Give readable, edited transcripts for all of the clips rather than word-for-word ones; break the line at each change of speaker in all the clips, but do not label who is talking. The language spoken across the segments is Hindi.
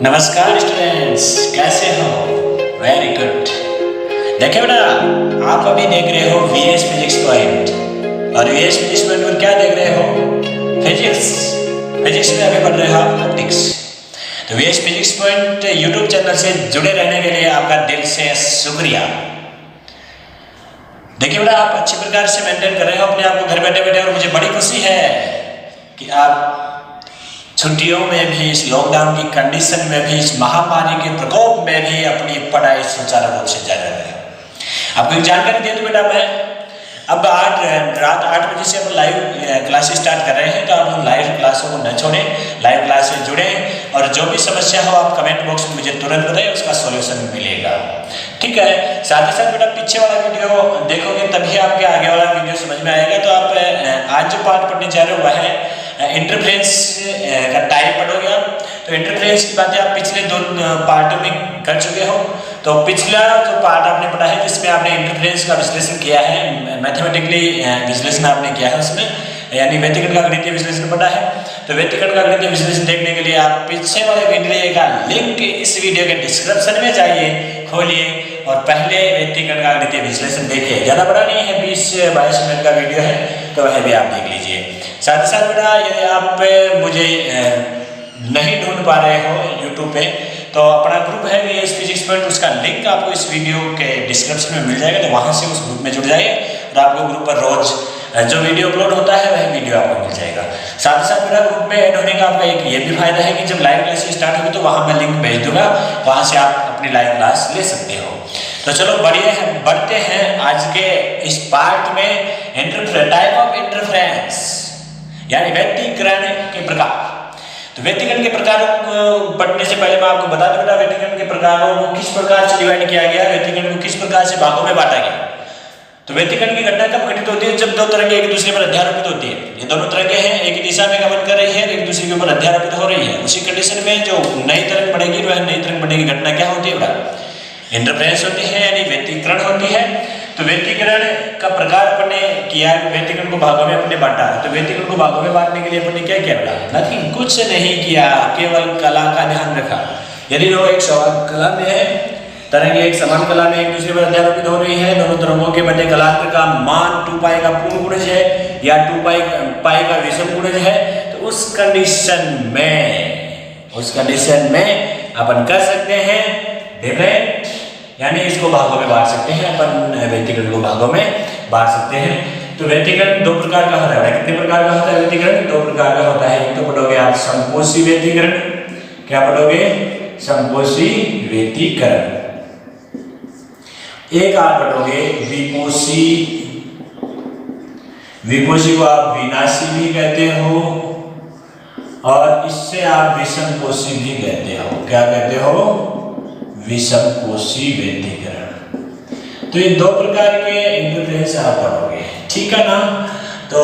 नमस्कार स्टूडेंट्स, कैसे हो? Very good. देखिए बेटा, आप अभी देख रहे हो वीएस फिजिक्स पॉइंट। और वीएस फिजिक्स पॉइंट पर क्या देख रहे हो? फिजिक्स। फिजिक्स में अभी पढ़ रहे हो आप ऑप्टिक्स। तो VS physics point YouTube channel से जुड़े रहने के लिए आपका दिल से शुक्रिया। देखिए बेटा, आप अच्छी प्रकार से मेंटेन कर रहे हो अपने आप को घर बैठे बैठे, और मुझे बड़ी खुशी है कि आप छुट्टियों में भी, इस लॉकडाउन की कंडीशन में भी, इस महामारी के प्रकोप में भी अपनी पढ़ाई सुचारू रूप से जारी रहे हो। आपको एक जानकारी दे दूं बेटा, मैं अब रात 8 बजे से हम लाइव क्लासेस स्टार्ट कर रहे हैं। तो आप लाइव क्लासों को न छोड़ें, लाइव क्लास से जुड़ें, और जो भी समस्या हो आप कमेंट बॉक्स में मुझे तुरंत बताएं, उसका सॉल्यूशन मिलेगा। ठीक है। साथ ही साथ बेटा, पीछे वाला वीडियो देखोगे तभी आपके आगे वाला वीडियो समझ में आएगा। तो आप आज जो पार्ट पढ़ने जा रहे हो वह है इंटरफ्रेंस का टाइप पढ़ोगे आप। तो इंटरफ्रेंस की बातें आप पिछले 2 पार्टों में कर चुके हो। तो पिछला जो पार्ट आपने पढ़ा है जिसमें आपने इंटरफ्रेंस का विश्लेषण किया है, मैथमेटिकली विश्लेषण आपने किया है उसमें, यानी व्यतिकरण का गणितीय विश्लेषण पढ़ा है। तो व्यतिकरण का गणितीय विश्लेषण देखने के लिए आप पीछे वाले वीडियो का लिंक इस वीडियो के डिस्क्रिप्शन में जाइए, खोलिए और पहले व्यतिकरण का गणितीय विश्लेषण देखिए। ज़्यादा बड़ा नहीं है, 20-22 मिनट का वीडियो है, तो वह भी आप देख लीजिए। साथ ही साथ बेटा, यदि आप मुझे नहीं ढूंढ पा रहे हो यूट्यूब पे, तो अपना ग्रुप है वीएस फिजिक्स पॉइंट, उसका लिंक आपको इस वीडियो के डिस्क्रिप्शन में मिल जाएगा। तो वहाँ से उस ग्रुप में जुड़ जाइए और आपको ग्रुप पर रोज जो वीडियो अपलोड होता है वह वीडियो आपको मिल जाएगा। साथ ही साथ मेरा ग्रुप में ऐड होने का आपका एक ये भी फायदा है कि जब लाइव क्लास स्टार्ट होगी तो वहाँ मैं लिंक भेज दूंगा, वहाँ से आप अपनी लाइव क्लास ले सकते हो। तो चलो बढ़ते हैं आज के इस पार्ट में, टाइप ऑफ इंटरफ्रेंस, यानी व्यतिकरण के प्रकार। तो व्यतिकरण के प्रकारों को पढ़ने से पहले मैं आपको बता दूं बेटा, व्यतिकरण के प्रकारों को किस प्रकार से डिवाइड किया गया, व्यतिकरण को किस प्रकार से भागों में बांटा गया। तो व्यतिकरण की घटना कब घटित होती है? जब 2 तरंगें एक दूसरे पर अध्यारोपित होती है। ये दोनों तरंगें हैं, एक ही दिशा में गमन कर रही है, एक दूसरे के ऊपर अध्यारोपित हो रही है। उसी कंडीशन में जो नई तरंग बढ़ेगी, वह नई तरंग बढ़ने की घटना क्या होती है बेटा? इंटरफ्रेंस होती है, यानी व्यतिकरण होती है। तो व्यतिकरण का प्रकार अपने किया, व्यतिकरण को भागों में अपने बांटा। तो व्यतिकरण को भागों में बांटने के लिए अपने क्या किया बेटा? नथिंग, कुछ नहीं किया, केवल कला का ध्यान रखा। यदि लोग एक समान कला में है, तरंगे एक समान कला में एक दूसरे पर अध्यारोपित हो रही है, दोनों तरंगों के मध्य कलांतर का मान 2 पाई का पूर्ण गुणज है या 2 पाई का विषम गुणज है, तो उस कंडीशन में अपन कर सकते हैं डिफरेंट, यानी इसको भागों में बांट सकते हैं अपन, व्यतिकरण को भागों में बांट सकते हैं। तो व्यतिकरण 2 प्रकार का होता है। कितने प्रकार का होता है व्यतिकरण? 2 प्रकार का होता है। एक तो पढ़ोगे आप संपोषी व्यतिकरण। क्या पढ़ोगे? संपोषी व्यतिकरण। एक आप पढ़ोगे विपोषी। विपोषी को आप विनाशी भी कहते हो, और इससे आप विषमपोषी भी कहते हो। क्या कहते हो? विषमपोषी व्यतिकरण। तो ये 2 प्रकार के इंटरफ्रेंस आप पढ़ोगे, ठीक है ना? तो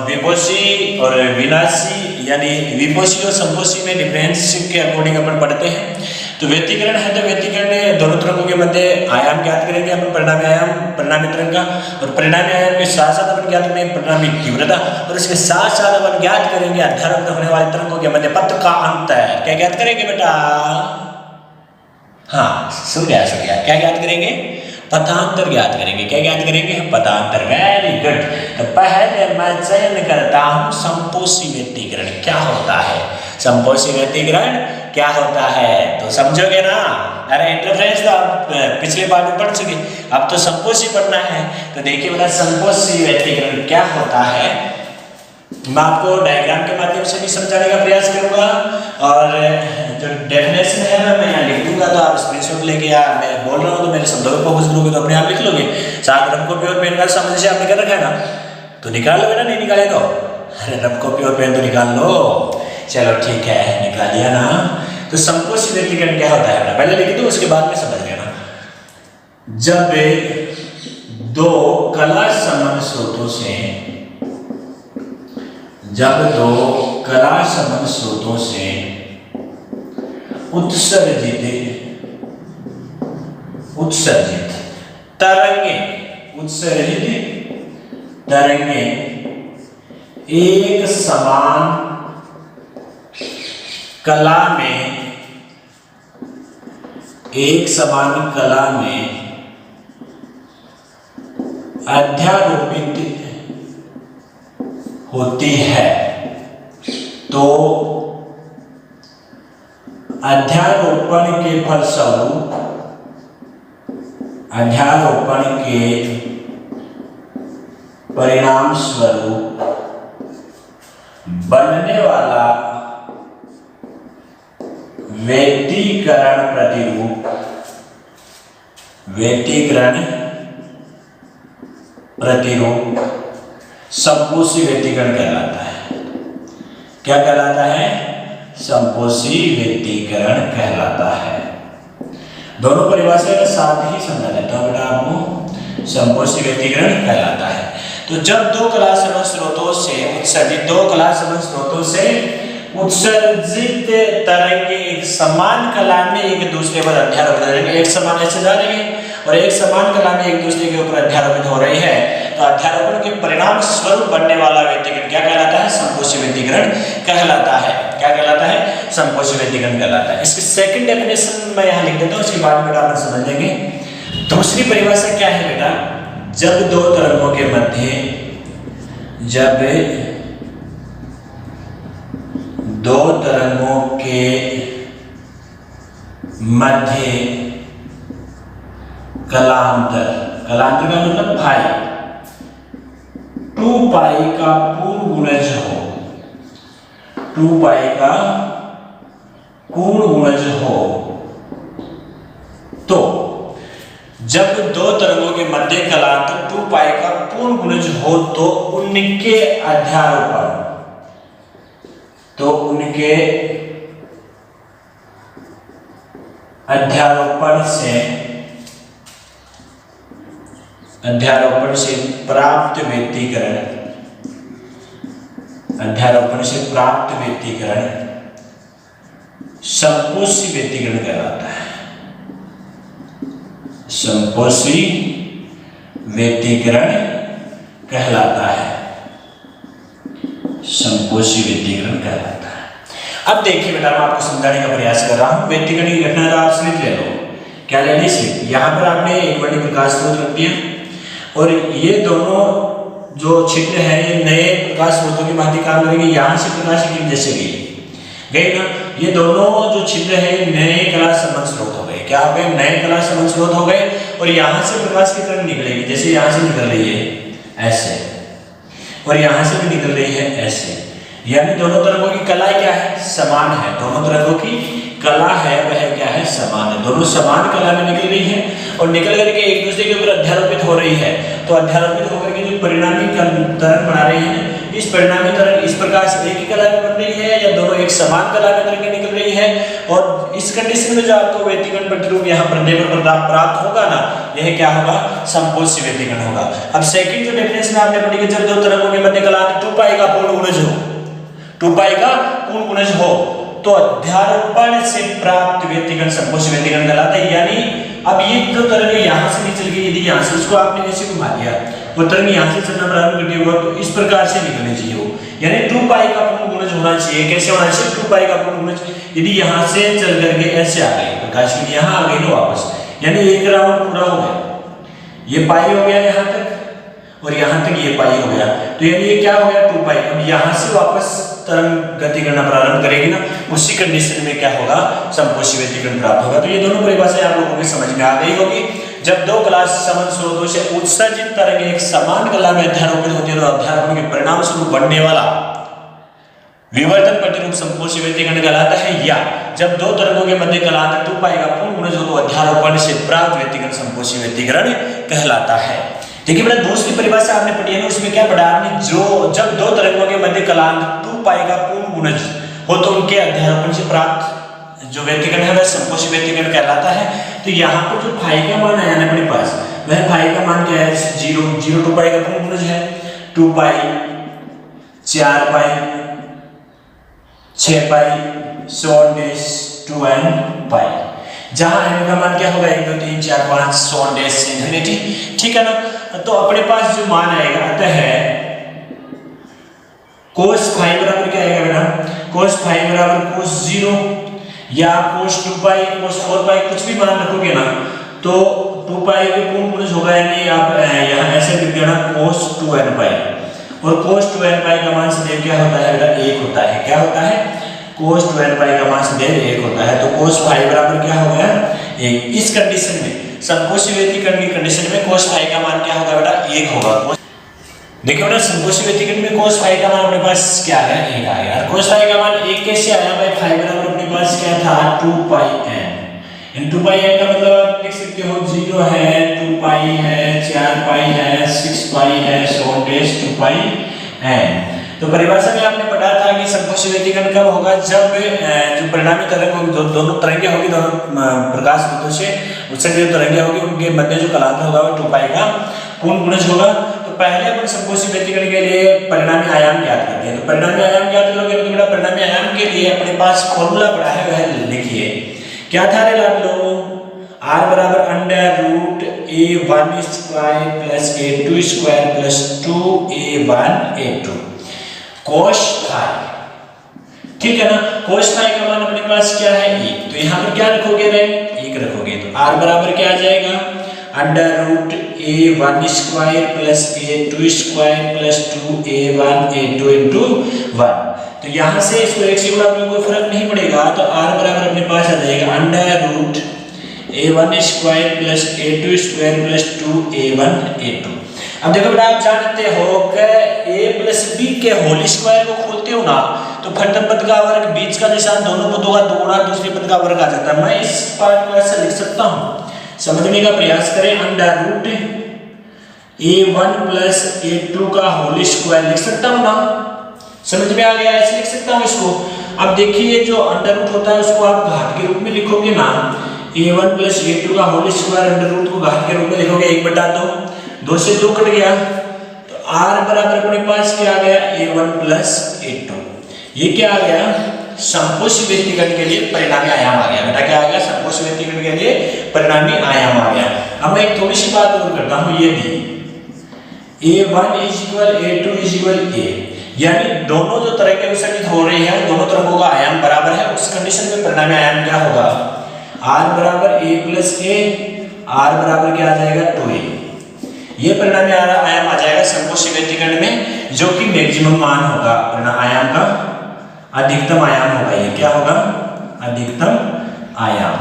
विपोषी और विनाशी, यानी विपोषी और संपोषी में डिफरेंस के अकॉर्डिंग अपन पढ़ते हैं। तो व्यतिकरण है, तो व्यतिकरण दोनों तरंगों के मध्य आयाम ज्ञात करेंगे अपन, परिणामी आयाम, परिणामी तरंग का, और परिणामी आयाम के साथ साथ अपन ज्ञात करेंगे परिणामी तीव्रता, और इसके साथ साथ अपन ज्ञात करेंगे अध्यारोपित होने वाली तरंगों के मध्य पथ का अंतर। क्या ज्ञात करेंगे बेटा? हाँ, सुन गया। क्या ज्ञात करेंगे? पथांतर ज्ञात करेंगे। क्या ज्ञात करेंगे? पथांतर। Very good. तो पहले मैं चयन करता हूं संपोषी व्यतिकरण क्या होता है। संपोषी व्यतिकरण क्या होता है तो समझोगे ना? अरे इंटरफ्रेंस तो आप पिछले पार्ट में पढ़ चुके, अब तो संपोषी पढ़ना है। तो देखिए बेटा, संपोषी व्यतिकरण क्या होता है, मैं आपको डायग्राम के माध्यम से भी समझाने का प्रयास करूंगा, और जो डेफिनेशन है मैं यहाँ लिख दूंगा। तो आप स्क्रीनशॉट लेके, या मैं बोल रहा हूँ तो मेरे शब्दों पर फोकस करोगे तो अपने आप लिख लोगे। साथ रफ कॉपी और पेन का सामने से आपने कर रखा है ना, तो निकाल लो बेटा। नहीं निकाले तो अरे रफ कॉपी और पेन तो निकाल लो। चलो ठीक है, निकाल लिया ना। तो संपोषी व्यतिकरण क्या होता है, पहले लिख दो, उसके बाद में समझ लेना। जब 2 कला संबंध स्रोतों से उत्सर्जित तरंगे एक समान कला में एक समान कला में अध्यारोपित होती है तो अध्यारोपण के फलस्वरूप अध्यारोपण के परिणाम स्वरूप बनने वाला व्यतिकरण प्रतिरूप संपोषी व्यतिकरण कहलाता है। क्या कहलाता है? संपोषी व्यतिकरण कहलाता है। दोनों परिभाषा के साथ ही समझा देता हूं बेटा आपको। संपोषी व्यतिकरण कहलाता है तो जब दो कला संबंध स्रोतों से उत्सर्जित तरंगे एक समान कला में एक दूसरे पर अध्यारोपित करेंगे, एक समान ऐसे जा रही है और एक समान कला में एक दूसरे के ऊपर अध्यारोपित हो रही है तो अध्यारोपण के परिणाम स्वरूप बनने वाला व्यतिकरण क्या कहलाता है? संपोषी व्यतिकरण कहलाता है। क्या कहलाता है? संपोषी व्यतिकरण कहलाता है। इसकी सेकंड डेफिनेशन मैं यहाँ लिख देता हूँ, उसके बाद बेटा अपन समझ लेंगे। दूसरी परिभाषा क्या है बेटा? जब दो तरंगों के मध्य कलांतर का मतलब पाई 2 पाई का पूर्ण गुणज हो तो जब दो तरंगों के मध्य कलांतर 2 पाई का पूर्ण गुणज हो तो उनके अध्यारोपण से प्राप्त व्यतिकरण संपोषी व्यतिकरण कहलाता है। संपोषी व्यतिकरण कहलाता है। अब देखिए बेटा मैं आपको समझाने का प्रयास कर रहा हूं। व्यतिकरण की घटना तो आप स्लिप ले लो। क्या लेनी स्लिप? यहाँ पर आपने एक बड़ी प्रकाश स्रोत रख दिया और ये दोनों जो छिद्र है ये नए प्रकाश स्रोतों की भांति काम करेंगे। यहाँ से प्रकाश की जैसे गई ना, ये दोनों जो छिद्र है नए कला संबंध स्रोत हो गए। क्या हो गए? नए कला संबंध स्रोत हो गए और यहाँ से प्रकाश की तरंग निकलेगी। जैसे यहाँ से निकल रही है ऐसे और यहाँ से भी निकल रही है ऐसे, यानी दोनों तरंगों की कला क्या है? समान है। दोनों तरंगों की कला है वह क्या है? समान है। दोनों समान कला में निकल रही है और निकल करके एक दूसरे के ऊपर अध्यारोपित हो रही है। तो अध्यारोपित होकर के जो परिणामी तरंग बना रही है, इस परिणामी तरंग इस प्रकार से एक ही कला में बन रही है या दोनों एक समान कला में तरंगें निकल रही है। और इस कंडीशन में जो आपको व्यतिकरण प्रतिरूप यहाँ बनने पर प्राप्त होगा ना, यह क्या होगा? संपोषी व्यतिकरण होगा। अब सेकंड जो डेफिनेशन आपने पढ़ी कि जब दो तरंगों के मध्य कलांतर 2 पाई का पूर्ण गुणज हो, 2 पाई का पूर्ण गुणज हो तो अध्यारोपण से प्राप्त व्यतिकरण संपोषी व्यतिकरण कहलाता है। यानी अब ये जो तरंग यहाँ से निकल गई, यदि यहाँ से उसको आपने ऐसे घुमा दिया, वो तरंग यहाँ से चलना प्रारंभ कर दिया तो इस प्रकार से निकलनी चाहिए वो, यानी 2 पाई का पूर्ण गुणज होना चाहिए। कैसे होना चाहिए? 2 पाई का पूर्ण गुणज। यदि यहाँ से चल करके ऐसे आ गई, प्रकाश की यहाँ आ गई ना वापस, यानी एक राउंड पूरा हो गया। ये पाई हो गया यहाँ तक और यहाँ तक ये पाई हो गया, तो यानी ये क्या हो गया? 2 पाई। अब यहाँ से वापस तरंग गति करना प्रारंभ करेगी ना, उसी कंडीशन में क्या होगा? संपोषी व्यतिकरण प्राप्त होगा। तो ये दोनों परिभाषाएं आप लोगों की समझ में आ गई होगी। जब दो कला संबंध स्रोतों से उत्सर्जित तरंगें एक समान कला में अध्यारोपित होती है तो अध्यारोपण के परिणाम स्वरूप बनने वाला विवर्तन प्रतिरूप संपोषी व्यतिकरण कहलाता है। या जब दो तरंगों के मध्य कलांतर 2 पाई का पूर्ण गुणज हो तो अध्यारोपण से प्राप्त व्यतिकरण संपोषी व्यतिकरण कहलाता है। देखिए बेटा दूसरी परिभाषा आपने पढ़ी है ना, उसमें क्या पढ़ा आपने? जो जब दो तरंगों के मध्य कलांतर 2 पाई का पूर्ण गुणज हो तो उनके अध्यारोपण से प्राप्त जो व्यतिकरण है वह संपोषी व्यतिकरण कहलाता है। तो यहाँ पर जो फाई का मान आया ना अपने पास, वह फाई का मान क्या है? 0 2 पाई का पूर्ण गुणज है। 2 पाई 4 पाई 6 पाई 2n पाई, जहां n का मान क्या होगा? 1 2 3 4 5 इन्फिनिटी। ठीक है ना? तो अपने पास जो मान आएगा अतः cos फाई बराबर क्या आएगा बेटा? cos फाई बराबर cos 0 या cos 2 पाई cos 4 पाई कुछ भी मान रखोगे ना तो 2 पाई के पूर्ण गुणज होगा, यानी आप यहाँ ऐसे लिख देना cos 2n पाई, और cos 2n पाई का मान सदैव क्या होता है बेटा 1 होता है। क्या होता है? cos 2n पाई का मान सदैव 1 होता है। तो cos फाई बराबर क्या हो गया 1। इस कंडीशन में समकोशी व्यतिकरण की कंडीशन में cos फाई का मान क्या होगा बेटा 1 होगा। देखिए बेटा समकोशी व्यतिकरण में cos फाई का मान अपने पास क्या है 1 आया। cos फाई का मान 1 कैसे आया भाई? फाई बराबर अपने पास क्या था 2 पाई n। इन 2 पाई n का मतलब आप लिख सकते हो 0 है, 2 पाई है, 4 पाई है, 6 पाई है, so on dash 2 pi n। तो परिभाषा में आपने पढ़ा था कि समकोशी व्यतिकरण कब होगा? जब जो परिणामी तरंग होगी, दोनों तरंगें होगी, दोनों प्रकाश वृत्तों से उत्सर्जित जो तरंगें होगी उनके मध्य जो कलांतर होगा वो 2 पाई का पूर्ण गुणज होगा। तो पहले अपन समकोशी व्यतिकरण के लिए परिणामी आयाम ज्ञात करते हैं। तो परिणामी आयाम ज्ञात करोगे तो बेटा परिणामी आयाम के लिए अपने पास फॉर्मूला पड़ा है, वह लिखिए। क्या था रे लाभ लो? r बराबर under root a1 square plus a2 square plus 2a1 a2 cos phi. ठीक है ना? cos फाई का मान अपने पास क्या है 1। तो यहाँ पर क्या रखोगे रे? 1 रखोगे। तो r बराबर क्या आ जाएगा under root a1 square plus a2 square plus 2a1 a2 into 1। तो यहाँ से इसको 1 से गुणा करें कोई फर्क नहीं पड़ेगा, तो r बराबर अपने पास आ जाएगा under root a1 square plus a2 square plus 2a1 a2। अब देखो बेटा आप जानते हो कि a प्लस b के होल स्क्वायर को खोलते हो ना तो प्रथम पद का वर्ग, बीच का निशान, दोनों पदों का दुगुना, दूसरे पद का वर्ग आ जाता है। मैं इस पार्ट को ऐसे लिख सकता हूँ, समझने का प्रयास करें। Under root a1 plus a2 का होल स्क्वायर लिख सकता हूँ ना, समझ में आ गया? ऐसे लिख सकता हूँ इसको। अब देखिए जो अंडर रूट होता है उसको आप घात के रूप में लिखोगे ना, a1 प्लस a2 का होल स्क्वायर अंडर रूट को घात के रूप में लिखोगे 1/2, 2 से 2 कट गया, तो r बराबर अपने पास क्या आ गया a1 प्लस a2। ये क्या आ गया? समकोशी व्यतिकरण के लिए परिणामी आयाम आ गया। बेटा क्या आ गया? समकोशी व्यतिकरण के लिए परिणामी आयाम आ गया। अब मैं एक थोड़ी सी बात और करता हूँ। यदि a1 a2 a, यानी दोनों जो तरंगें उत्सर्जित हो रही हैं दोनों तरंगों का आयाम बराबर है, उस कंडीशन में परिणामी आयाम क्या होगा? r बराबर a प्लस a, r बराबर क्या आ जाएगा 2a। ये परिणामी आयाम आ जाएगा समकोशी व्यतिकरण में, जो कि मैक्सिमम मान होगा परिणाम आयाम का, अधिकतम आयाम होगा। ये क्या होगा? अधिकतम आयाम।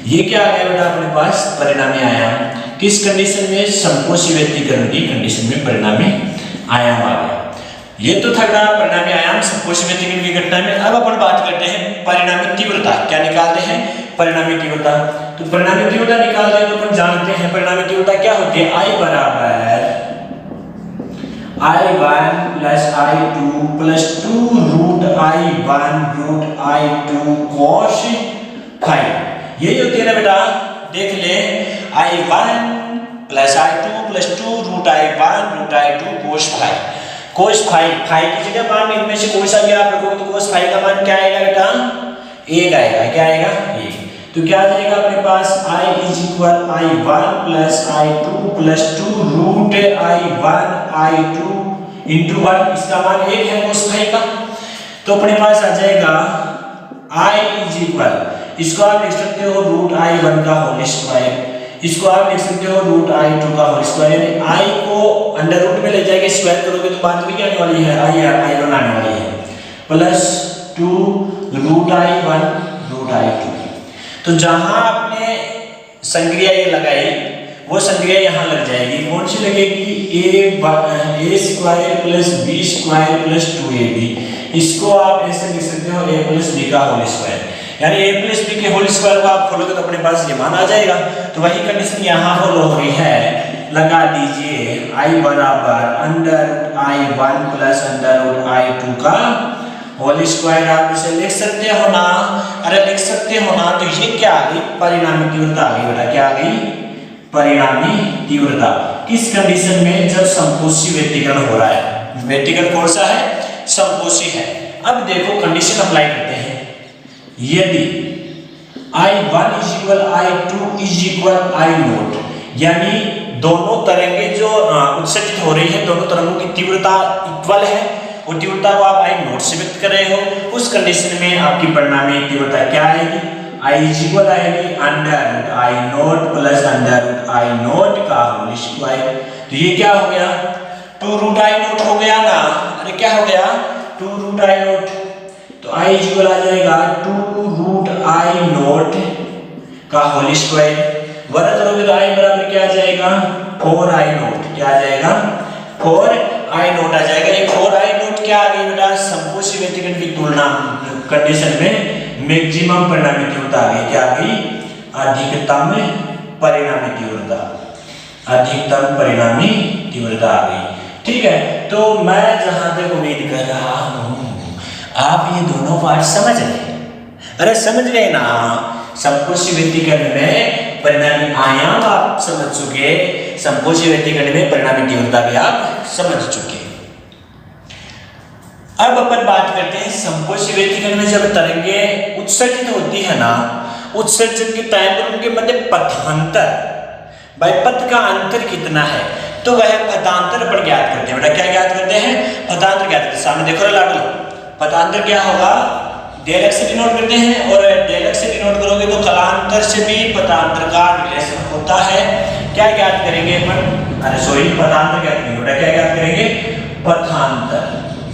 ये क्या आ गया बेटा अपने पास परिणामी आयाम? किस कंडीशन में? समकोशी व्यतिकरण की कंडीशन में परिणामी आयाम आ गया। ये तो था परिणामी आयाम समकोशी व्यतिकरण की घटना में। अब अपन बात करते हैं परिणामी तीव्रता। क्या निकालते हैं? परिणामी तीव्रता। तो परिणामी तीव्रता निकालते हैं तो अपन जानते हैं परिणामी तीव्रता क्या होती है? I बराबर I1 plus I2 plus 2 root I1 root I2 cos phi. यही होती है ना बेटा, देख ले I1 plus I2 plus 2 root I1 root I2 cos phi. cos phi, phi की जगह मान इनमें से कोई सा भी आप रखोगे तो cos फाई का मान क्या आएगा बेटा? 1 आएगा। क्या आएगा? 1। तो क्या आ जाएगा अपने पास I is equal I1 plus I2 plus 2 root I1 I2 into 1। इसका मान 1 है cos फाई का। तो अपने पास आ जाएगा I इज इक्वल, इसको आप लिख सकते हो रूट I1 का होल स्क्वायर, इसको आप लिख सकते हो रूट I2 का होल स्क्वायर। यानी I को अंडर रूट में ले जाके स्क्वायर करोगे तो बात भी आने वाली है I1 आने वाली है, plus 2 root I1 root I2। तो जहां आपने संक्रिया ये लगाई वो संक्रिया यहाँ लग जाएगी। कौन सी लगेगी? a square plus b square plus 2ab। इसको आप ऐसे लिख सकते हो a प्लस b का होल स्क्वायर, यानी a प्लस b के होल स्क्वायर को आप खोलोगे तो अपने पास ये मान आ जाएगा। तो वही कंडीशन यहाँ फॉलो हो रही है। लगा दीजिए I बराबर under I1 plus under I2 का होल स्क्वायर। आप इसे लिख सकते हो ना? अरे लिख सकते हो ना? तो ये क्या आ गई? परिणामी तीव्रता आ गई बेटा। क्या आ गई? परिणामी तीव्रता। किस कंडीशन में? जब समकोशी व्यतिकरण हो रहा है। व्यतिकरण कौन सा है? समकोशी है। अब देखो कंडीशन अप्लाई करते हैं। यदि I1 is equal I2 is equal I0, यानी दोनों तरंगें जो उत्सर्जित हो रही है, दोनों तरंगों की तीव्रता इक्वल है और तीव्रता को आप आई नोट से व्यक्त कर रहे हो, उस कंडीशन में आपकी परिणामी तीव्रता क्या आएगी, आई इज इक्वल आएगी under root I naught plus under root I naught का होल स्क्वायर। तो ये क्या हो गया, 2 रूट आई नोट हो गया ना, अरे क्या हो गया 2 रूट आई नोट, तो आई इज इक्वल आ जाएगा 2 रूट आई नोट का होल स्क्वायर, वर्ग करोगे तो आई बराबर क्या आ जाएगा 4 आई नोट, क्या आ जाएगा 4 आई नोट आ जाएगा। ये 4 आई नोट क्या आ गई बेटा, समकोशी व्यतिकरण की तुलना कंडीशन में मैक्सिमम परिणामी तीव्रता आ गई, क्या आ गई अधिकतम परिणामी तीव्रता, अधिकतम परिणामी तीव्रता आ गई। ठीक है, तो मैं जहां तक उम्मीद कर रहा हूं आप ये दोनों पार्ट समझ गए, अरे समझ गए ना, समकोशी व्यतिकरण में परिणामी आयाम आप समझ चुके, समकोशी व्यतिकरण में परिणामी तीव्रता भी आप समझ चुके। अब अपन बात करते हैं समकोशी व्यतिकरण में जब तरंगे उत्सर्जित होती है ना, उत्सर्जन के टाइम पर उनके मध्य पथांतर, भाई पथ का अंतर कितना है, तो वह पथांतर पर ज्ञात करते हैं। बेटा क्या ज्ञात करते हैं, पथांतर ज्ञात करते हैं। सामने देखो लाडो, पथांतर क्या होगा, डेल एक्स से डिनोट करते हैं, और डेल एक्स से डिनोट करोगे तो कलांतर से भी पथांतर का रिलेशन होता है। क्या ज्ञात करेंगे अपन, अरे सॉरी पथांतर ज्ञात करेंगे, बेटा क्या ज्ञात करेंगे पथांतर,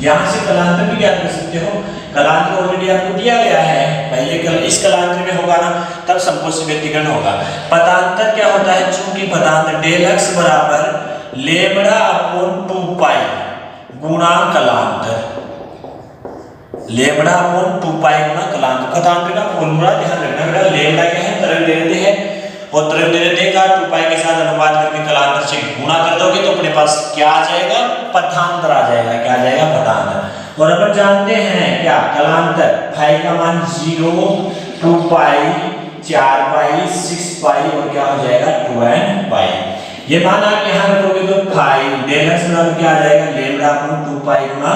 यहाँ से कलांतर भी ज्ञात कर सकते हो, कलांतर ऑलरेडी आपको दिया गया है, पहले इस कलांतर में होगा ना तब समकोशी व्यतिकरण होगा। पथांतर क्या होता है, चूंकि पथांतर डेल एक्स बराबर लेमड़ा अपॉन 2 पाई गुणा कलांतर, लेमड़ा अपॉन 2 पाई गुणा कलांतर। पथांतर का फॉर्मूला ध्यान रखना बेटा, लेमड़ा क्या है तरंग दैर्घ्य है, और तरंग दैर्घ्य का 2 पाई के साथ अनुपात करके कलांतर से गुणा कर दोगे तो अपने पास क्या आ जाएगा पथांतर आ जाएगा, क्या आ जाएगा पथांतर। और अपन जानते हैं क्या कलांतर फाई का मान 0, 2 पाई, 4 पाई, 6 पाई और क्या हो जाएगा 2n पाई। ये मान आप यहाँ रखोगे तो फाई डेल एक्स बराबर क्या आ जाएगा लेमड़ा अपॉन 2 पाई गुणा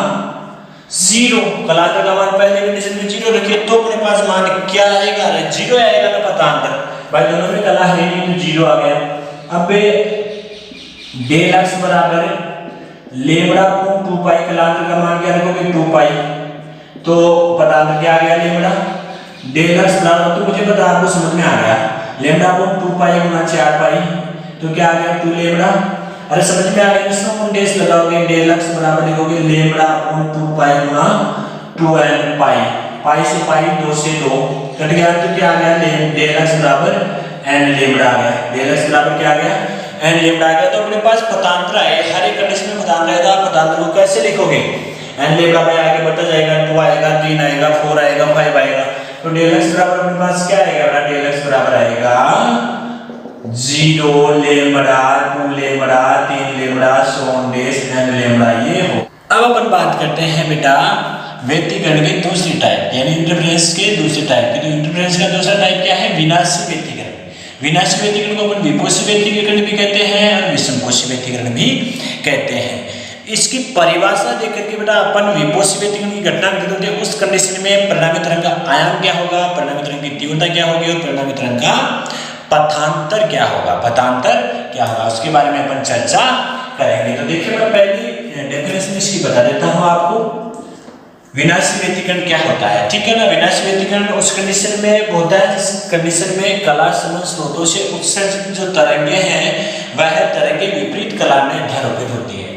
0, कलांतर का मान पहले कंडीशन में 0 रखिए तो अपने पास मान क्या आएगा, 0 आएगा ना पथांतर, भाई दोनों में कला है नहीं तो 0 आ गया। अब डेल एक्स बराबर लेमड़ा अपॉन 2 पाई, कलांतर का मान क्या रखोगे 2 पाई, तो पथांतर क्या आ गया लेमड़ा, डेल एक्स बराबर तो मुझे पता आपको समझ में आ गया, लेमड़ा अपॉन 2 पाई गुणा 4 पाई, तो क्या आ गया 2 लेमड़ा, अरे समझ में आ गया, इसमें डेस लगाओगे डेल एक्स बराबर लिखोगे लेमड़ा अपॉन 2 पाई गुणा 2n पाई, पाई से पाई 2 से 2 कट गया तो क्या आ गया डेल एक्स बराबर n लेमड़ा आ गया, डेल एक्स बराबर क्या आ गया n लेमड़ा आ गया। तो अपने पास पथांतर है, हर एक कंडीशन में पथांतर है, तो आप पथांतर को कैसे लिखोगे, n लेमड़ा में आगे बढ़ता जाएगा, 2 आएगा, 3 आएगा, 4 आएगा, 5 आएगा, तो डेल एक्स बराबर अपने पास क्या आएगा, डेल एक्स बराबर आएगा 0 लेमड़ा, 2 लेमड़ा, 3 लेमड़ा, सोन डेस n लेमड़ा, ये हो। अब अपन बात करते हैं बेटा व्यतिकरण के दूसरी टाइप यानी इंटरफेरेंस के दूसरे टाइप की। तो इंटरफेरेंस का दूसरा टाइप क्या है, विनाशी व्यतिकरण। विनाशी व्यतिकरण को अपन विपोषी व्यतिकरण भी कहते हैं और विषमकोशी व्यतिकरण भी कहते हैं। इसकी परिभाषा देकर के बेटा अपन विपोषी व्यतिकरण की घटना घटित होती है, उस कंडीशन में परिणामी तरंग का आयाम क्या होगा, परिणामी तरंग की तीव्रता क्या होगी और परिणामी तरंग का पथांतर क्या होगा, पथांतर क्या होगा, उसके बारे में अपन चर्चा करेंगे। तो देखिए मैं पहली डेफिनेशन इसकी बता देता हूं आपको, विनाशी व्यतिकरण क्या होता है, ठीक है ना। विनाशी व्यतिकरण उस कंडीशन में होता है जिस कंडीशन में कला समूह स्रोतों से उत्सर्जित जो तरंगे हैं वह तरंगे विपरीत कला में अध्यारोपित होती है,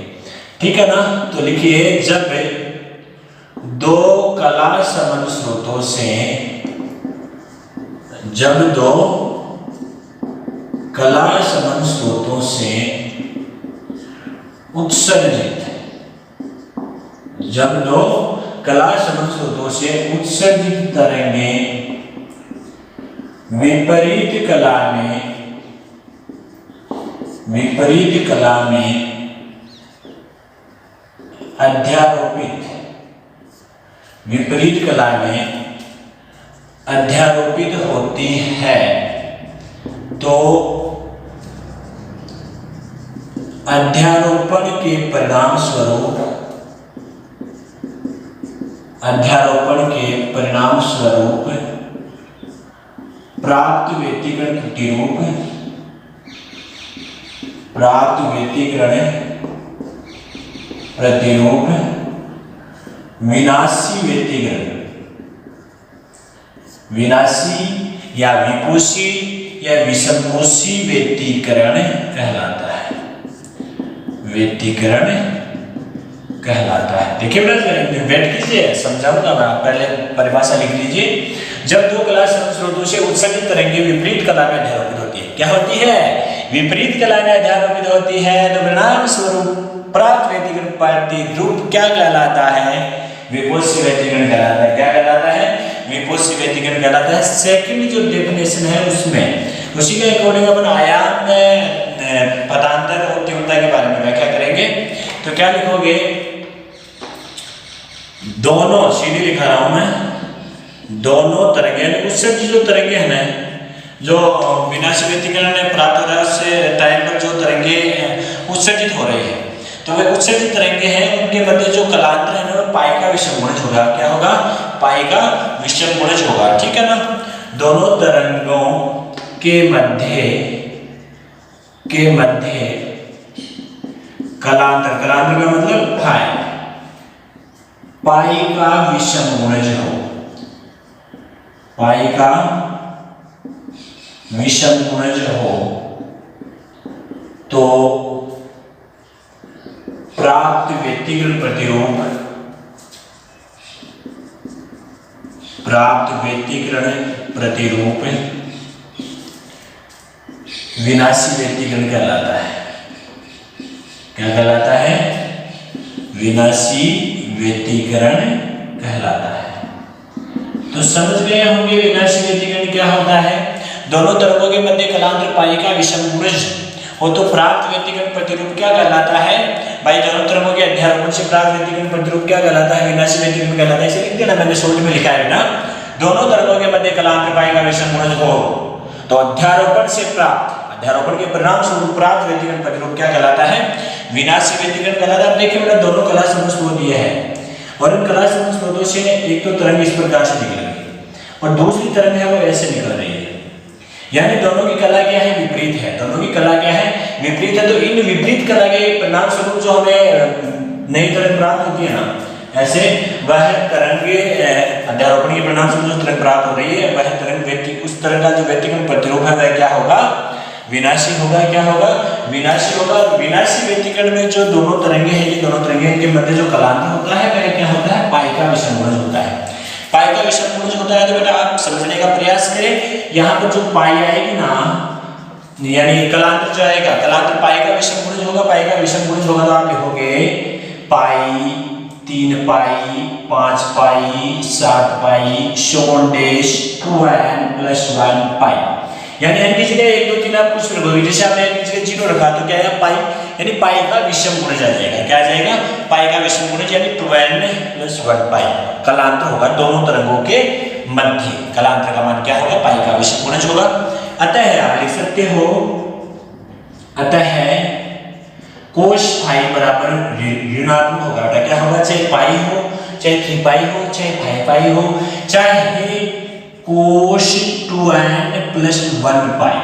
ठीक है ना। तो लिखिए जब 2 कला समूह स्रोतों से, जब 2 कला समूह स्रोतों से उत्सर्जित, जब 2 कला समूह स्रोतों से उत्सर्जित तरंगे विपरीत कला में अध्यारोपित, विपरीत कला में अध्यारोपित होती है तो अध्यारोपण के परिणाम स्वरूप, अध्यारोपण के परिणाम स्वरूप प्राप्त व्यतिकरण प्रतिरूप, प्राप्त व्यतिकरण प्रतिरूप विनाशी व्यतिकरण, विनाशी या विकोशी या विषमकोशी व्यतिकरण कहलाता है, व्यतिकरण कहलाता है। देखिए बेटा बैठ कीजिए, समझाऊंगा मैं, पहले परिभाषा लिख लीजिए। जब दो कला स्रोतों से उत्सर्जित तरंगें विपरीत कला में अध्यारोपित होती है, क्या होती है? विपरीत कला में अध्यारोपित होती है, तो परिणाम स्वरूप प्राप्त व्यतिकरण प्रतिरूप क्या कहलाता है? विकोशी व्यतिकरण कहलाता है। क्या कहलाता है? विकोशी व्यतिकरण कहलाता है। सेकंड जो डेफिनेशन है उसमें उसी के अकॉर्डिंग अपन आयाम में पदांतर और तीव्रता के बारे में व्याख्या करेंगे। तो क्या लिखोगे? दोनों, सीधी लिखा रहा हूं मैं, दोनों तरंगें, उत्सर्जित जो तरंगें हैं ना, जो विनाशी व्यतिकरण में प्राप्त हो रहा है उससे टाइम पर जो तरंगें उत्सर्जित हो रही है, तो वे उत्सर्जित तरंगें हैं, उनके मध्य जो कलांतर है ना, पाई का विषम गुणज होगा। क्या होगा? पाई का विषम गुणज होगा। ठीक है ना? दोनों तरंगों के मध्य कलांतर, कलांतर का मतलब पाई का विषम गुणज हो, पाई का विषम गुणज हो तो प्राप्त व्यतिकरण प्रतिरूप, प्राप्त व्यतिकरण प्रतिरूप विनाशी व्यतिकरण कहलाता है। क्या कहलाता है? विनाशी व्यतिकरण कहलाता है। तो समझ गए होंगे विनाशी व्यतिकरण क्या होता है? दोनों तरंगों के मध्य कलांतर पाई का विषम गुणज हो तो प्राप्त व्यतिकरण प्रतिरूप क्या कहलाता है? भाई दोनों तरंगों के अध्यारोपण से प्राप्त व्यतिकरण प्रतिरूप क्या कहलाता है? विनाशी व्यतिकरण कहलाता है। इसे लिख देना, मैंने शॉर्ट में लिखा है ना। दोनों तरंगों के मध्य कलांतर पाई का विषम गुणज हो तो अध्यारोपण से प्राप्त, अध्यारोपण के परिणाम स्वरूप प्राप्त व्यतिकरण प्रतिरूप क्या कहलाता है? विनाशी व्यतिकरण कहलाता है। देखिए बेटा दोनों कला समूह स्रोत दिए हैं और इन कला समूह स्रोतों से एक तो तरंग इस प्रकार से निकल रही है और दूसरी तरंग है वो ऐसे निकल रही है, यानी दोनों की कला क्या है? विपरीत है। दोनों की कला क्या है? विपरीत है। तो इन विपरीत कला के परिणाम स्वरूप जो हमें नई तरंग प्राप्त होती है ना, ऐसे वह तरंग अध्यारोपण के परिणाम स्वरूप जो तरंग प्राप्त हो रही है वह तरंग उस तरंग का जो व्यतिकरण प्रतिरूप है वह क्या होगा? विनाशी होगा। क्या होगा? विनाशी होगा। विनाशी व्यतिकरण में जो दोनों तरंगे हैं, ये दोनों तरंगे के मध्य जो कलांतर होता है वह क्या होता है? पाई का विषम गुणज होता है। पाई का विषम गुणज होता है। तो बेटा आप समझने का प्रयास करें, यहाँ पर जो पाई आएगी ना, यानी कलांतर जो आएगा, कलांतर पाई का विषम गुणज होगा। पाई का विषम गुणज होगा तो आप लिखोगे पाई, 3 पाई, 5 पाई, 7 पाई, शोन डैश 2n + 1 पाई, यानी n की जगह 1 2 3 आप कुछ रखोगे। जैसे आपने n की जगह 0 रखा तो क्या है? पाई, यानी पाई का विषम गुणज आ जाएगा। क्या आ जाएगा? पाई का विषम गुणज यानी 2n + 1 पाई कलांतर होगा दोनों तरंगों के मध्य। कलांतर का मान क्या होगा? पाई का विषम गुणज होगा। अतः आप लिख सकते हो, अतः कोश पाई बराबर ऋणात्मक होगा। बेटा क्या होगा? चाहे पाई हो, चाहे 3 पाई हो, चाहे 5 पाई हो, चाहे कोश 2n + 1 पाई।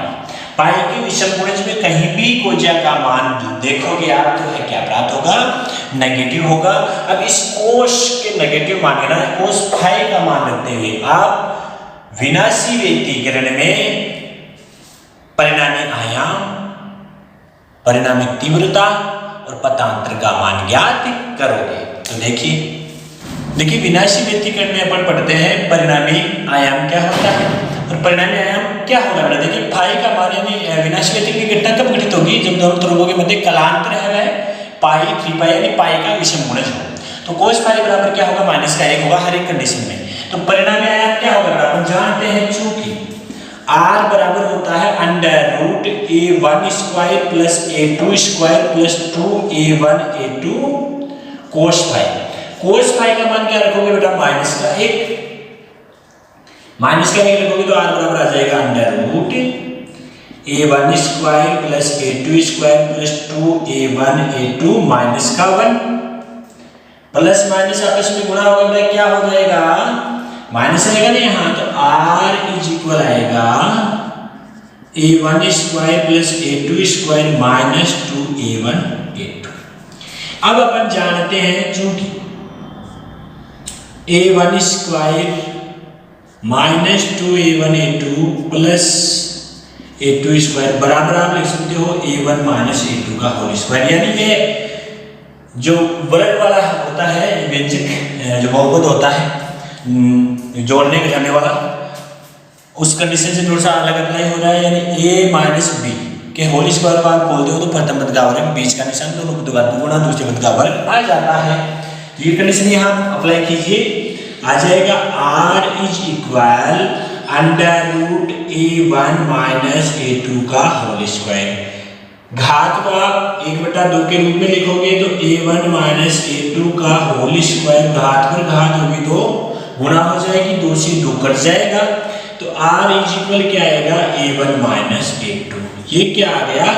पाई के विषम गुणज में कहीं भी कोज्या का मान देखोगे आप तो है क्या प्राप्त होगा? नेगेटिव होगा। अब इस कोश के नेगेटिव मान के ना कोश फाई का मान रखते हुए आप विनाशी व्यतिकरण में परिणामी आयाम, परिणामी तीव्रता और पदांतर का मान ज्ञात करोगे। तो देखिए विनाशी व्यतिकरण में अपन पढ़ते हैं परिणामी आयाम क्या होता है और परिणामी आयाम क्या होगा। बेटा देखिए फाई का मान यानी विनाशी व्यतिकरण की घटना कब घटित होगी? जब दोनों तरंगों के मध्य कलांतर है पाई, 3 पाई यानी पाई का विषम गुणज हो तो कोस फाई बराबर क्या होगा? -1 होगा हर एक कंडीशन में। तो परिणामी आयाम क्या होगा? अपन जानते हैं चूंकि r बराबर होता है √a1² + a2² + 2a1 a2 cos phi. Cos phi का मान क्या रखोगे बेटा? -1। -1 रखोगे तो r बराबर आ जाएगा √a1² + a2² + 2a1 a2 -1 plus minus आपस में गुणा होगा बेटा क्या हो जाएगा? माइनस आएगा ना यहाँ, तो r = आएगा a1² + a2² - 2a1 a2। अब अपन जानते हैं चूंकि a1 square minus 2a1a2 plus a2 square बराबर आप लिख सकते हो a1 माइनस a2 का होल स्क्वायर। यानी ये जो वर्ग वाला होता है व्यंजक जो बहुपद होता है जोड़ने के जाने वाला, उस कंडीशन से थोड़ा सा अलग अप्लाई हो रहा है। यानी a माइनस b के होल स्क्वायर को आप बोलते हो तो प्रथम पद का वर्ग बीच का निशान दोनों पद का गुणा दूसरे पद का वर्ग आ जाता है। तो ये कंडीशन यहाँ अप्लाई कीजिए, आ जाएगा r is equal under root a1 minus a2 का होल स्क्वायर। घात को आप 1/2 के रूप में लिखोगे तो a1 माइनस a2 का होल स्क्वायर, घात पर घात होगी तो गुणा हो जाएगी, 2 से 2 कट जाएगा तो r इज इक्वल क्या आएगा a1 माइनस a2। ये क्या आ गया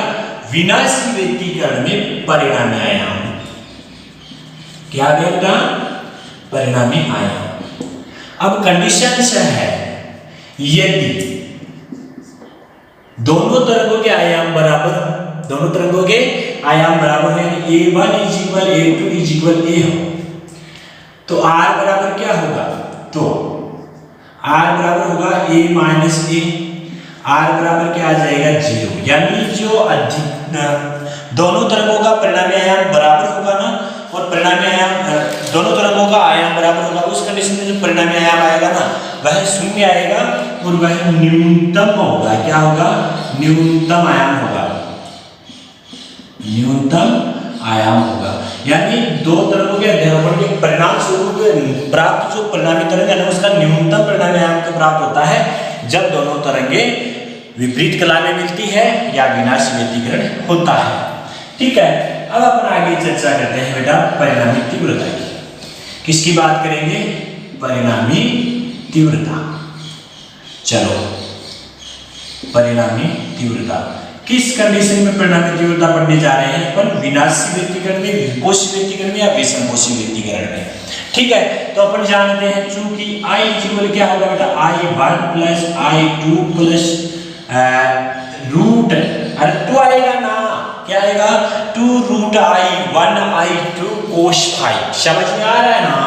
विनाशी व्यक्तीकरण में परिणामी आयाम। क्या आ गया बेटा परिणामी आयाम। अब कंडीशन से है यदि दोनों तरंगों के आयाम बराबर, दोनों तरंगों के आयाम बराबर है, यानी a1 is equal a2 is equal a हो तो r बराबर क्या होगा, तो r बराबर होगा a माइनस a, r बराबर क्या आ जाएगा 0। यानी जो अधिक दोनों तरंगों का परिणामी आयाम बराबर होगा ना, और परिणामी आयाम दोनों तरंगों का आयाम बराबर होगा, उस कंडीशन में जो परिणामी आयाम आएगा ना वह शून्य आएगा और वह न्यूनतम होगा। क्या होगा न्यूनतम आयाम होगा, न्यूनतम आयाम होगा। यानी दो तरंगों के अध्यारोपण के परिणाम स्वरूप प्राप्त जो परिणामी तरंग है ना उसका न्यूनतम परिणामी आयाम को प्राप्त होता है जब दोनों तरंगे विपरीत कला में मिलती है या विनाशी व्यतिकरण होता है। ठीक है, अब अपन आगे चर्चा करते हैं बेटा परिणामी तीव्रता की। किसकी बात करेंगे, परिणामी तीव्रता। चलो परिणामी तीव्रता किस कंडीशन में परिणामी तीव्रता पढ़ने जा रहे हैं अपन, विनाशी व्यतिकरण में, विपोषी व्यतिकरण में या विषमपोषी व्यतिकरण में। ठीक है, तो अपन जानते हैं चूंकि I इक्वल क्या होगा बेटा I1 plus I2 plus root, अरे 2 आएगा ना, क्या आएगा 2 रूट I1 I2 कोश फाई। समझ में आ रहा है ना,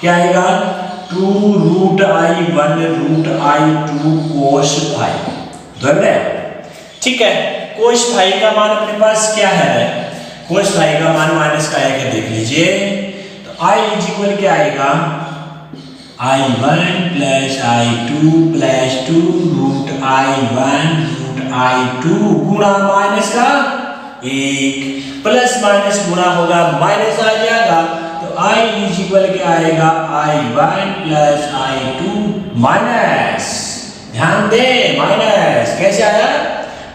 क्या आएगा 2 रूट I1 रूट I2 कोश फाई। ठीक है, कोश फाई का मान अपने पास क्या है, कोश फाई का मान माइनस का 1 है, देख लीजिए। तो I इज इक्वल क्या आएगा I1 plus I2 plus 2 root I1 root I2 गुणा माइनस का 1 प्लस माइनस गुणा होगा माइनस आ जाएगा तो I इज इक्वल क्या आएगा I1 प्लस I2 माइनस, ध्यान दे माइनस कैसे आया,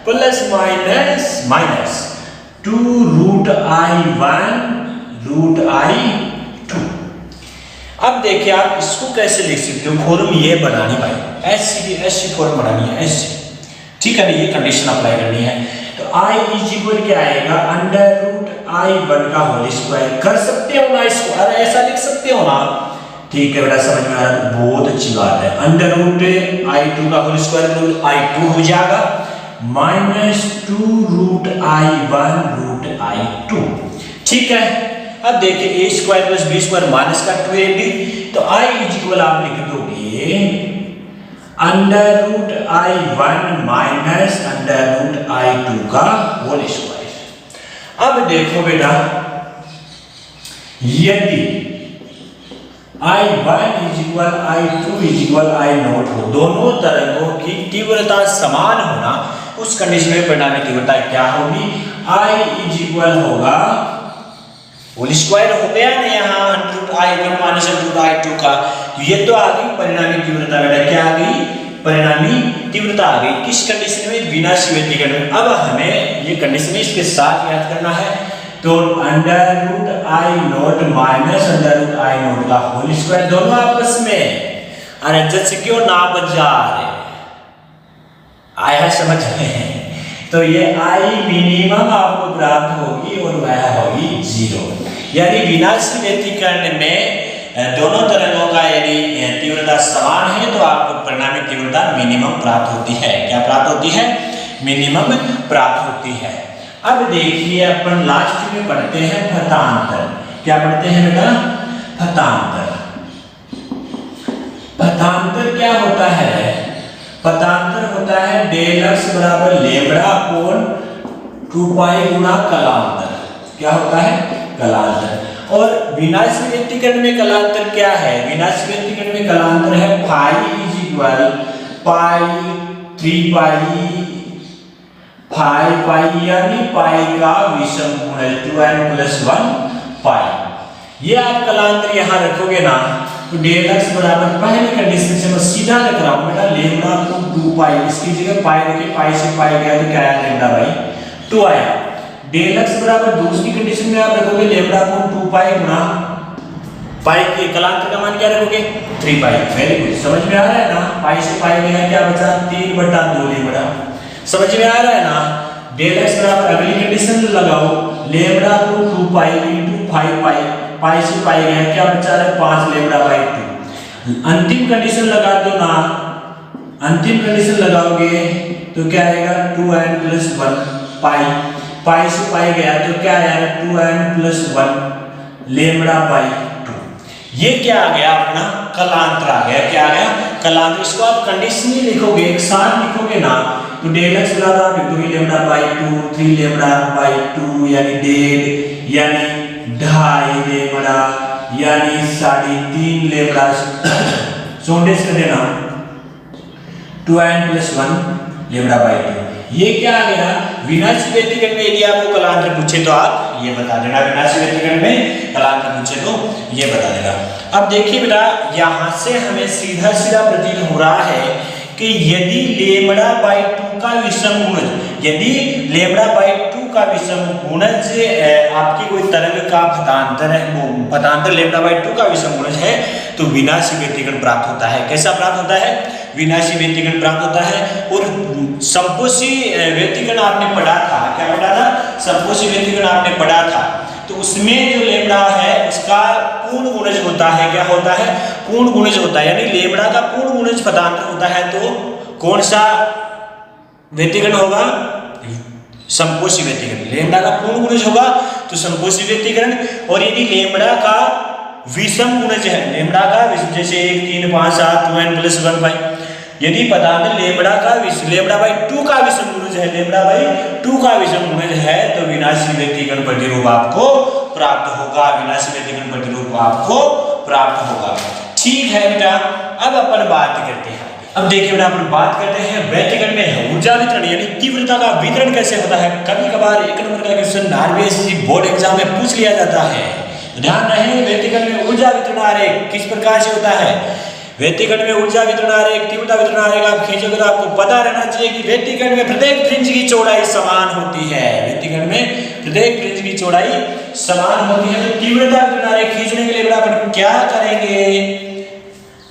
plus minus minus 2 root I1 root I2। अब देखिए आप इसको कैसे लिख सकते हो, फॉर्म ये बनानी भाई, ऐसी फॉर्म बनानी है ऐसी। ठीक है ना, ये कंडीशन अप्लाई करनी है। तो I इज इक्वल क्या आएगा अंडर रूट I1 का होल स्क्वायर। कर सकते हो ना इसको, अरे ऐसा लिख सकते हो ना। ठीक है बेटा, समझ में आ रहा है, बहुत अच्छी बात है। अंडर रूट I2 का होल स्क्वायर रूट I2 हो जाएगा minus 2 root I1 root I2। ठीक है, अब देखिए a square plus b square minus का 2ab, तो I इज इक्वल आप लिख दोगे under root I1 minus under root I2 का होल स्क्वायर। अब देखो बेटा यदि I1 is equal I2 is equal I0 हो, दोनों तरंगों की तीव्रता समान होना, उस कंडीशन में परिणामी तीव्रता क्या होगी, I इज इक्वल होगा होल स्क्वायर हो गया ना यहाँ under I1 minus under I2 का, ये तो आ गई परिणामी तीव्रता। बेटा क्या आ गई, परिणामी तीव्रता आ गई। किस कंडीशन में, विनाशी व्यतिकरण में। अब हमें ये कंडीशन इसके साथ याद करना है, तो under root I0 minus under root I0 का होल स्क्वायर, दोनों आपस में, अरे जैसे क्यों ना बच जा रहे, आया समझ में। तो ये I मिनिमम आपको प्राप्त होगी और वह होगी 0। यानी विनाशी व्यतिकरण में दोनों तरंगों का यदि तीव्रता समान है तो आपको परिणामी तीव्रता मिनिमम प्राप्त होती है। क्या प्राप्त होती है, मिनिमम प्राप्त होती है। अब देखिए अपन लास्ट में पढ़ते हैं फतांतर। क्या पढ़ते हैं बेटा, फतांतर। पथांतर क्या होता है? पथांतर होता है डेल x बराबर लेमड़ा अपॉन 2 पाई गुणा कलांतर। क्या होता है? कलांतर। और विनाशी व्यक्तिकरण में कलांतर क्या है? विनाशी व्यक्तिकरण में कलांतर है phi is equal pi 3 pi phi pi यानी पाई का विषम गुणज 2n+1 पाई। ये आप कलांतर यहाँ रखोगे ना तो डेल x बराबर पहली कंडीशन से मैं सीधा लिख रहा हूँ बेटा लेमड़ा अपॉन 2 पाई, इसकी जगह पाई रखी, पाई से पाई गया तो क्या आया लेमड़ा बाई 2 आया। डेल x बराबर दूसरी कंडीशन में आप रखोगे लेमड़ा अपॉन 2 पाई गुणा पाई के कलांतर का मान क्या रखोगे 3 पाई। वेरी गुड, समझ में आ रहा है ना? पाई से पाई गया क्या बचा 3/2 लेमड़ा। समझ में आ रहा है ना? डेल x बराबर अगली कंडीशन लगाओ लेमड़ा अपॉन 2 पाई इनटू 5 पाई, पाई से पाई गया क्या बचा रहा है 5 लेमड़ा बाई 2। अंतिम कंडीशन लगा दो ना, अंतिम कंडीशन लगाओगे तो क्या आएगा 2n+1 पाई, पाई से पाई गया तो क्या आएगा 2n+1 लेमड़ा बाई 2। ये क्या आ गया अपना कलांतर आ गया। क्या आ गया? कलांतर। इसको आप कंडीशनली लिखोगे, एक साथ लिखोगे ना तो डेल x बराबर आप लिख दोगे लेमड़ा बाई 2 3 लेमड़ा बाई 2 यानी डेढ़ यानी 2.5 लेमड़ा यानी 3.5 लेमड़ा सोंडेस कर देना 2n+1 लेमड़ा बाई 2। ये क्या आ गया? विनाशी व्यक्तिकरण में यदि आपको कलांतर पूछे तो आप ये बता देना, विनाशी व्यक्तिकरण में कलांतर पूछे तो ये बता देना। अब देखिए बेटा यहाँ से हमें सीधा सीधा प्रतीत हो रहा है कि यदि लेमड़ा बाई 2 का विषम गुणज, यदि लेमड़ा बाई 2 का विषम गुणज आपकी कोई तरंग का पथांतर है, पथांतर लेमड़ा बाई 2 का विषम गुणज है तो विनाशी व्यक्तिकरण प्राप्त होता है। कैसा प्राप्त होता है? विनाशी व्यक्तिकरण प्राप्त होता है। और संपोषी व्यक्तिकरण आपने पढ़ा था, क्या पढ़ा था? संपोषी व्यक्तिकरण आपने पढ़ा था तो उसमें जो लेमड़ा है उसका पूर्ण गुणज होता है। क्या होता है? पूर्ण गुणज होता है, यानी लेमड़ा का पूर्ण गुणज पदांतर होता है तो कौन सा व्यक्तिकरण होगा? संपोषी व्यक्तिकरण। लेमड़ा का पूर्ण गुणज होगा तो संपोषी व्यक्तिकरण। और यदि लेमड़ा का विषम गुणज है, लेमड़ा का जैसे 1 3 5 7 2n+1 पाई, यदि पदांतर लेमड़ा का लेमड़ा बाई 2 का विषम गुणज है, लेमड़ा बाई 2 का विषम गुणज है तो विनाशी व्यक्तिकरण प्रतिरूप आपको प्राप्त होगा, विनाशी व्यक्तिकरण प्रतिरूप आपको प्राप्त होगा। ठीक है बेटा, अब अपन बात करते हैं। अब देखिए बेटा अपन बात करते हैं व्यक्तिकरण में ऊर्जा वितरण यानी तीव्रता का वितरण कैसे होता है। कभी कभार 1 नंबर का क्वेश्चन आरबीएससी बोर्ड एग्जाम में पूछ लिया जाता है। ध्यान रहे व्यक्तिकरण में ऊर्जा वितरण आरेख किस प्रकार से होता है। व्यक्तिकरण में ऊर्जा वितरण आरेख, तीव्रता वितरण आरेख आप खींचोगे तो आपको पता रहना चाहिए कि व्यक्तिकरण में प्रत्येक फ्रिंज की चौड़ाई समान होती है। व्यक्तिकरण में प्रत्येक फ्रिंज की चौड़ाई समान होती है। तो तीव्रता वितरण आरेख खींचने के लिए बेटा अपन क्या करेंगे?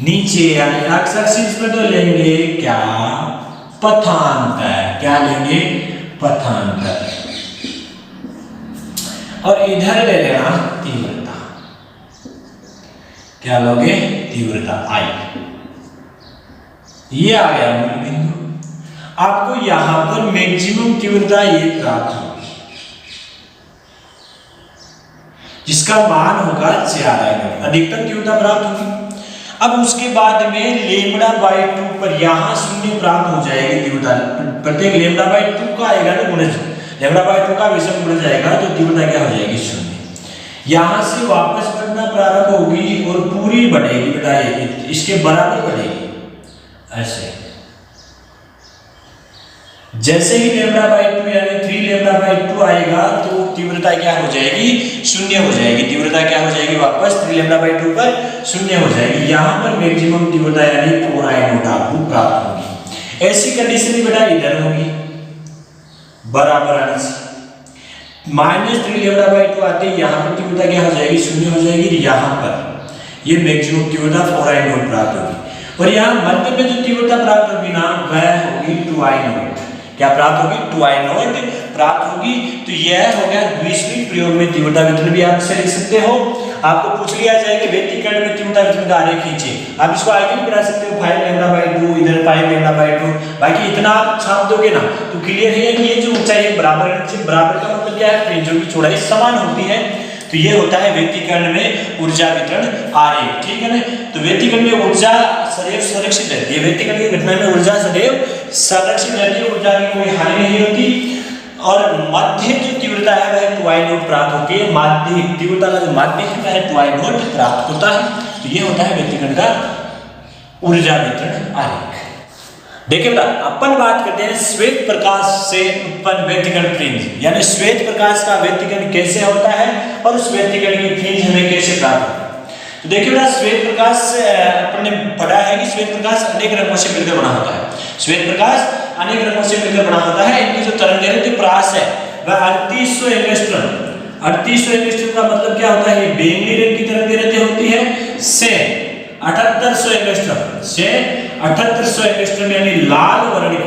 नीचे यानी एक्स एक्सिस पे तो लेंगे क्या? पथांतर। क्या लेंगे? पथांतर। और इधर ले लेना तीव्रता। क्या लोगे? तीव्रता आई। ये आ गया मूल बिंदु। आपको यहां पर मैक्सिमम तीव्रता ये प्राप्त होगी जिसका मान होगा 4 अधिकतम तीव्रता प्राप्त होगी। अब उसके बाद में लेमड़ा बाई 2 पर यहां शून्य प्राप्त हो जाएगी तीव्रता। प्रत्येक लेमड़ा बाई 2 का आएगा ना गुणज, लेमड़ा बाई 2 का विषम गुणज आएगा तो तीव्रता क्या हो जाएगी? शून्य। यहां से वापस बढ़ना प्रारंभ होगी और पूरी बढ़ेगी बेटा, इसके बराबर बढ़ेगी ऐसे। जैसे ही लेमड़ा बाई 2 यानी 3 लेमड़ा बाई 2 आएगा तो तीव्रता क्या हो जाएगी? शून्य हो जाएगी। तीव्रता क्या हो जाएगी? वापस 3 लेमड़ा बाई 2 पर शून्य हो जाएगी। यहां पर मैक्सिमम तीव्रता यानी 4i0 आपको प्राप्त होगी। ऐसी कंडीशन बेटा इधर होगी बराबर आने से -3 लेमड़ा बाई 2 आते हैं, यहाँ पर तीव्रता क्या हो जाएगी? शून्य हो जाएगी। यहाँ पर ये मैक्सिमम तीव्रता 4i0 प्राप्त होगी। और यहाँ मध्य में जो तीव्रता प्राप्त होगी ना वह होगी 2i0। क्या प्राप्त होगी? 2i0 प्राप्त होगी। तो यह हो गया द्विस्लिट प्रयोग में तीव्रता वितरण भी आप इसे लिख सकते हो। आपको पूछ लिया जाएगा व्यक्तिकरण में तीव्रता वितरण का आरेख खींचे, आप इसको आगे भी बना सकते हो 5 लेमड़ा बाई 2 इधर 5 लेमड़ा बाई 2। बाकी इतना आप छाप दोगे ना तो क्लियर है कि ये जो ऊंचाई है बराबर है। बराबर का मतलब क्या है? फ्रिंजों की चौड़ाई समान होती है। तो ये होता है व्यक्तिकरण में ऊर्जा वितरण आरेख, ठीक है ना। तो व्यक्तिकरण में ऊर्जा सदैव संरक्षित रहती है, व्यक्तिकरण की घटना में ऊर्जा सदैव संरक्षित रहती है, ऊर्जा की कोई हानि नहीं होती। और माध्य जो तीव्रता है वह 2I0 प्राप्त होती है, माध्य तीव्रता का जो माध्य है वह 2I0 प्राप्त होता है। तो ये होता है व्यक्तिकरण का ऊर्जा वितरण आरेख। देखिए बेटा, अपन बात करते हैं श्वेत प्रकाश से उत्पन्न व्यक्तिकरण फ्रिंज, यानी श्वेत प्रकाश का व्यक्तिकरण कैसे होता है और उस व्यक्तिकरण की फ्रिंज हमें कैसे प्राप्त होती है। तो देखिए बेटा, श्वेत प्रकाश अपन ने पढ़ा है कि श्वेत प्रकाश अनेक रंगों से मिलकर बना होता है, श्वेत प्रकाश अनेक रंगों से मिलकर बना होता है। इनकी जो तरंगदैर्घ्य प्रकाश है वह 3800 एंगस्ट्रॉम, 3800 एंगस्ट्रॉम का मतलब क्या होता है, बैंगनी रंग की तरंगदैर्घ्य होती है से 7800 एंगस्ट्रॉम से 7800 एंगस्ट्रॉम यानी लाल वर्ण की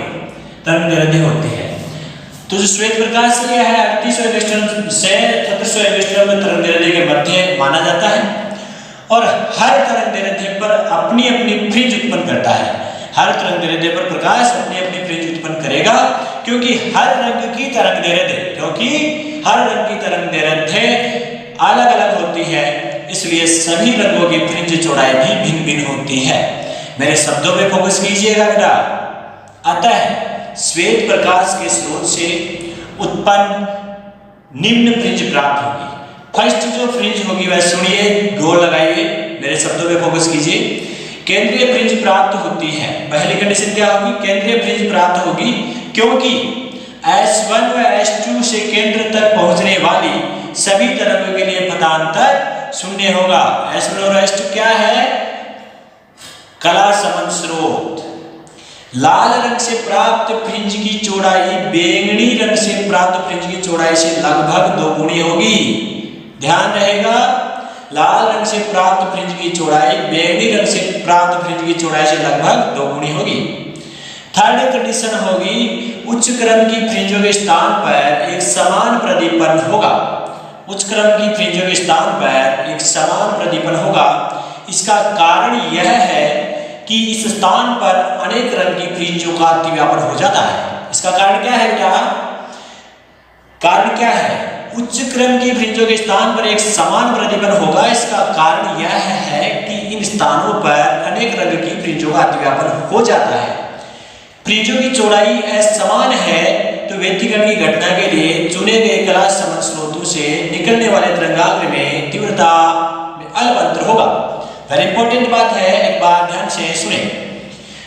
तरंगदैर्घ्य होती है। तो जो श्वेत प्रकाश है 3800 एंगस्ट्रॉम से 7800 एंगस्ट्रॉम में तरंगदैर्घ्य के मध्य माना जाता है और हर तरंगदैर्घ्य पर अपनी अपनी फ्रिंज उत्पन्न करता है। हर तरंगदैर्घ्य पर प्रकाश अपनी अपनी फ्रिंज उत्पन्न करेगा क्योंकि हर रंग की तरंगदैर्घ्य अलग अलग होती है, इसलिए सभी रंगों की फ्रिंज चौड़ाई भी भिन्न भिन्न होती है। मेरे शब्दों पे फोकस कीजिएगा बेटा। अतः श्वेत प्रकाश के स्रोत से उत्पन्न निम्न फ्रिंज प्राप्त होगी। फर्स्ट जो फ्रिंज होगी वह सुनिए, गोल लगाइए, मेरे शब्दों पे फोकस कीजिए। केंद्रीय फ्रिंज प्राप्त होती है, पहली कंडीशन क्या होगी, केंद्रीय फ्रिंज प्राप्त होगी क्योंकि S1 व S2 से केंद्र तक पहुंचने वाली सभी तरंगों के लिए पथांतर शून्य होगा। S1 और S2 क्या है, कला समन स्रोत। लाल रंग से प्राप्त फ्रिंज की चौड़ाई बैंगनी रंग से प्राप्त फ्रिंज की चौड़ाई से लगभग 2 गुनी होगी। ध्यान रहेगा, लाल रंग से प्राप्त फ्रिंज की चौड़ाई बैंगनी रंग से प्राप्त फ्रिंज की चौड़ाई से लगभग 2 गुनी होगी। थर्ड कंडीशन होगी, उच्च क्रम की फ्रिंजों के स्थान पर एक समान प्रदीपन होगा। उच्च क्रम की फ्रिंजों के स्थान पर एक समान प्रदीपन होगा। इसका कारण यह है कि इस स्थान पर अनेक रंग की फ्रिंजों का अतिव्यापन हो जाता है। इसका कारण क्या है बेटा, कारण क्या है, उच्च क्रम की फ्रिंजों के स्थान पर एक समान प्रदीपन होगा। इसका कारण यह है कि इन स्थानों पर अनेक रंग की फ्रिंजों का अतिव्यापन हो जाता है। फ्रिंजों की चौड़ाई असमान है तो व्यक्तिकरण की घटना के लिए चुने गए कला समन स्रोतों से निकलने वाले तरंगाग्र में तीव्रता में अल्प अंतर होगा। वेरी इंपॉर्टेंट बात है, एक बार ध्यान से सुने।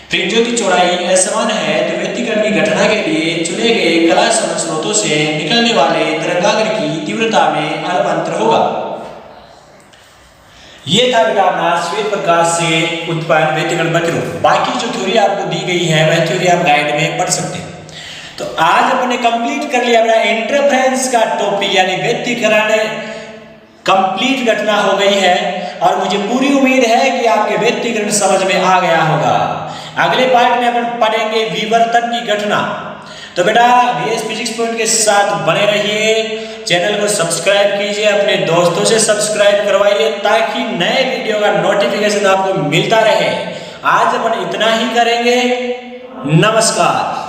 फ्रिंजों की चौड़ाई असमान है तो व्यक्तिकरण की घटना के लिए चुने गए कला समन स्रोतों से निकलने वाले तरंगाग्र की तीव्रता में अल्प अंतर होगा। ये था बेटा अपना श्वेत प्रकाश से उत्पन्न व्यक्तिकरण प्रतिरूप। बाकी जो थ्योरी आपको दी गई है वह थ्योरी आप गाइड में पढ़ सकते हैं। तो आज अपने कंप्लीट कर लिया अपना इंटरफेरेंस का टॉपिक, यानी व्यक्तिकरण कंप्लीट घटना हो गई है और मुझे पूरी उम्मीद है कि आपके व्यक्तिकरण समझ में आ गया होगा। अगले पार्ट में अपन पढ़ेंगे विवर्तन की घटना। तो बेटा VS फिजिक्स पॉइंट के साथ बने रहिए, चैनल को सब्सक्राइब कीजिए, अपने दोस्तों से सब्सक्राइब करवाइए ताकि नए वीडियो का नोटिफिकेशन आपको मिलता रहे। आज अपन इतना ही करेंगे। नमस्कार।